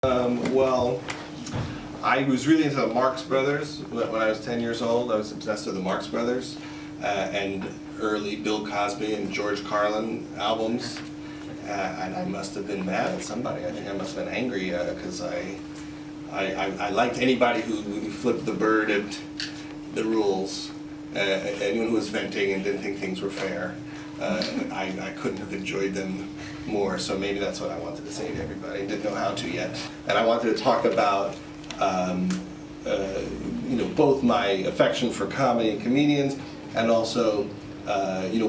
Well, I was really into the Marx Brothers when I was 10 years old. I was obsessed with the Marx Brothers and early Bill Cosby and George Carlin albums. And I must have been mad at somebody. I think I must have been angry because I liked anybody who flipped the bird at the rules. Anyone who was venting and didn't think things were fair. I couldn't have enjoyed them more, so maybe that's what I wanted to say to everybody. I didn't know how to yet. And I wanted to talk about both my affection for comedy and comedians, and also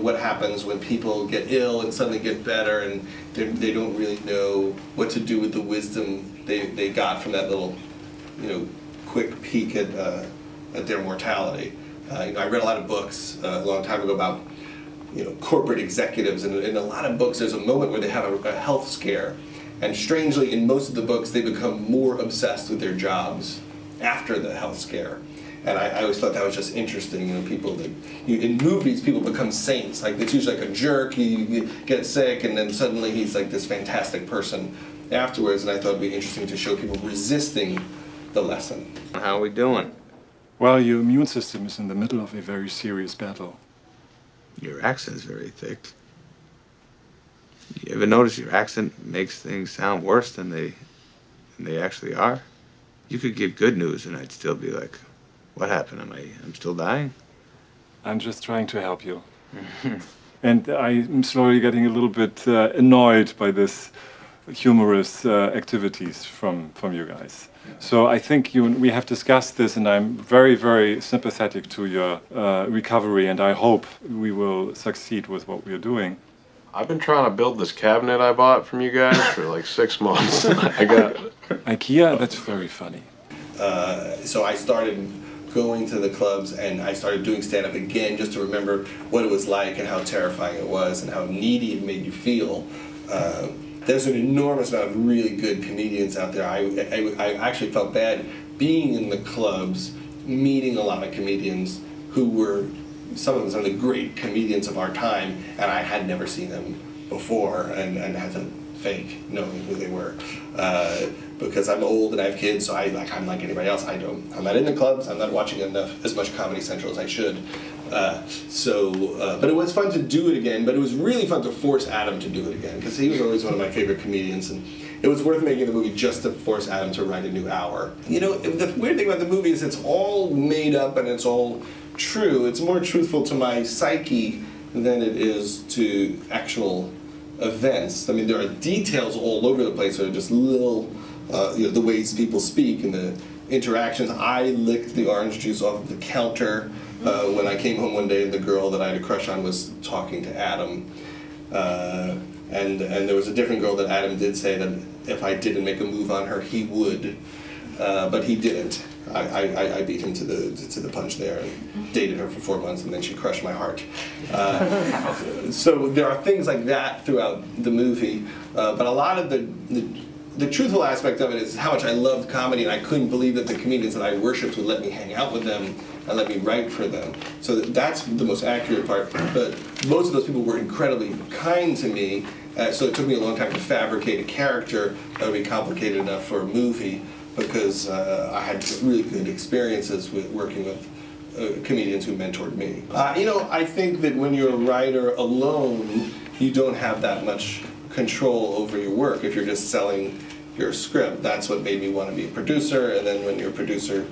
what happens when people get ill and suddenly get better and they don't really know what to do with the wisdom they got from that little quick peek at their mortality. I read a lot of books a long time ago about corporate executives, and in a lot of books there's a moment where they have a health scare, and strangely in most of the books they become more obsessed with their jobs after the health scare. And I always thought that was just interesting. People that in movies people become saints. Like it's usually like a jerk. He gets sick, and then suddenly he's like this fantastic person afterwards. And I thought it'd be interesting to show people resisting the lesson. How are we doing? Well, your immune system is in the middle of a very serious battle. Your accent's very thick. You ever notice your accent makes things sound worse than they actually are? You could give good news and I'd still be like, what happened? I'm still dying? I'm just trying to help you. And I'm slowly getting a little bit annoyed by this humorous activities from you guys. So I think we have discussed this, and I'm very, very sympathetic to your recovery, and I hope we will succeed with what we're doing. I've been trying to build this cabinet I bought from you guys for like 6 months. I got IKEA? That's very funny. So I started going to the clubs, and I started doing stand-up again just to remember what it was like and how terrifying it was and how needy it made you feel. There's an enormous amount of really good comedians out there. I actually felt bad being in the clubs, meeting a lot of comedians who were, some of the great comedians of our time, and I had never seen them before and had to fake knowing who they were. Because I'm old and I have kids, so I'm like anybody else. I'm not in the clubs, I'm not watching as much Comedy Central as I should. But it was fun to do it again, but it was really fun to force Adam to do it again, because he was always one of my favorite comedians, and it was worth making the movie just to force Adam to write a new hour. The weird thing about the movie is it's all made up and it's all true. It's more truthful to my psyche than it is to actual events. I mean, there are details all over the place that are just little, the ways people speak and the interactions. I licked the orange juice off of the counter when I came home one day and the girl that I had a crush on was talking to Adam. And there was a different girl that Adam did say that if I didn't make a move on her, he would. But he didn't. I beat him to the punch there and dated her for 4 months, and then she crushed my heart. So there are things like that throughout the movie, but a lot of the truthful aspect of it is how much I loved comedy, and I couldn't believe that the comedians that I worshipped would let me hang out with them and let me write for them. So that's the most accurate part. But most of those people were incredibly kind to me, so it took me a long time to fabricate a character that would be complicated enough for a movie, because I had really good experiences with working with comedians who mentored me. I think that when you're a writer alone, you don't have that much control over your work if you're just selling your script. That's what made me want to be a producer, and then when you're a producer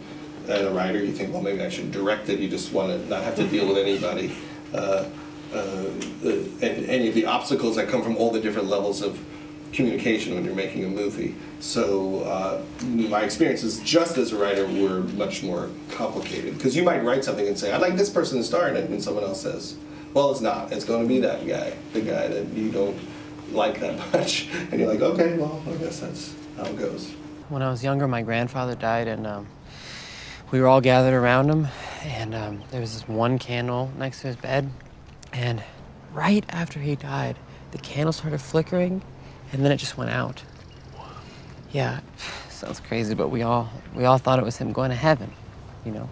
and a writer, you think, well, maybe I should direct it. You just want to not have to deal with anybody and any of the obstacles that come from all the different levels of communication when you're making a movie. So my experiences just as a writer were much more complicated, because you might write something and say, I'd like this person to star in it, and someone else says, well, it's not. It's going to be that guy, the guy that you don't like that much. And you're like, okay, well, I guess that's how it goes. When I was younger, my grandfather died, and we were all gathered around him, and there was this one candle next to his bed, and right after he died, the candle started flickering, and then it just went out. Yeah, sounds crazy, but we all thought it was him going to heaven, You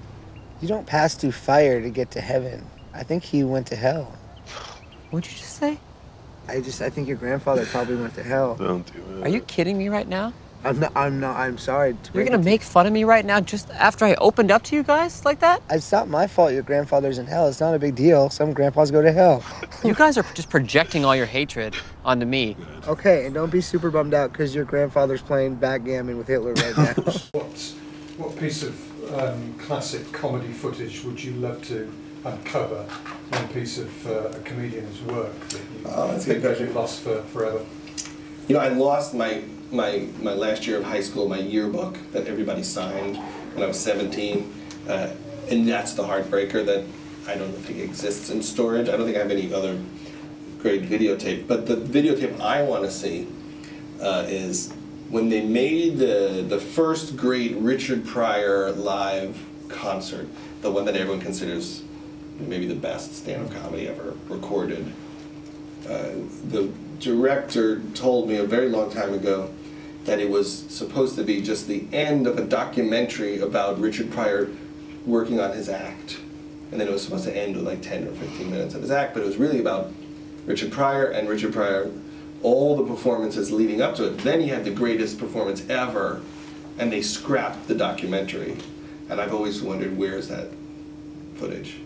don't pass through fire to get to heaven. I think he went to hell. What'd you just say? I think your grandfather probably went to hell. Don't do it. Are you kidding me right now? I'm sorry. You're gonna make fun of me right now just after I opened up to you guys like that? It's not my fault your grandfather's in hell. It's not a big deal. Some grandpas go to hell. You guys are just projecting all your hatred onto me. Okay, and don't be super bummed out because your grandfather's playing backgammon with Hitler right now. What piece of classic comedy footage would you love to uncover? One piece of a comedian's work that you think that you lost forever? You know, I lost my last year of high school, my yearbook that everybody signed when I was 17, and that's the heartbreaker that I don't think exists in storage. I don't think I have any other great videotape, but the videotape I want to see is when they made the first great Richard Pryor live concert, the one that everyone considers maybe the best stand-up comedy ever recorded. The director told me a very long time ago that it was supposed to be just the end of a documentary about Richard Pryor working on his act. And then it was supposed to end with like 10 or 15 minutes of his act, but it was really about Richard Pryor and Richard Pryor, all the performances leading up to it. Then he had the greatest performance ever, and they scrapped the documentary. And I've always wondered, where's that footage?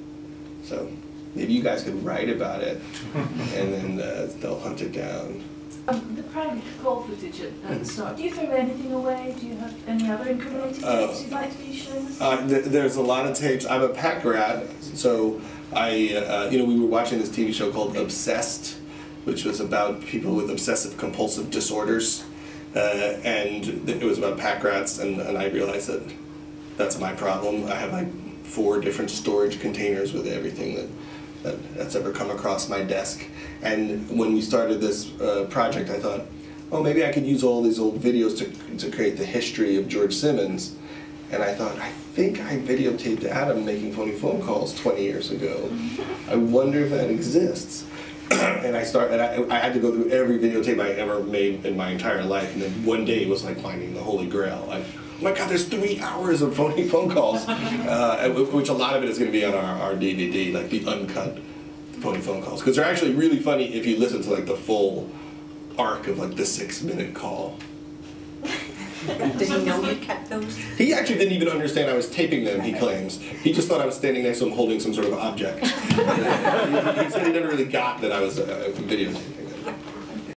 So maybe you guys could write about it, and then they'll hunt it down. The prank call footage at the start, do you throw anything away? Do you have any other incriminating tapes you'd like to be showing us? There's a lot of tapes. I'm a pack rat, so we were watching this TV show called Obsessed, which was about people with obsessive compulsive disorders, and it was about pack rats, and I realized that that's my problem. I have like 4 different storage containers with everything that's ever come across my desk. And when we started this project, I thought, oh, maybe I could use all these old videos to create the history of George Simmons. And I thought, I think I videotaped Adam making phony phone calls 20 years ago. I wonder if that exists. And I had to go through every videotape I ever made in my entire life. And then one day it was like finding the Holy Grail. Oh my God, there's 3 hours of phony phone calls, which a lot of it is going to be on our DVD, like the uncut phony phone calls, because they're actually really funny if you listen to like the full arc of like the 6-minute call. Did he know you kept those? He actually didn't even understand I was taping them, he claims. He just thought I was standing next to him holding some sort of object. He said he never really got that I was videotaping.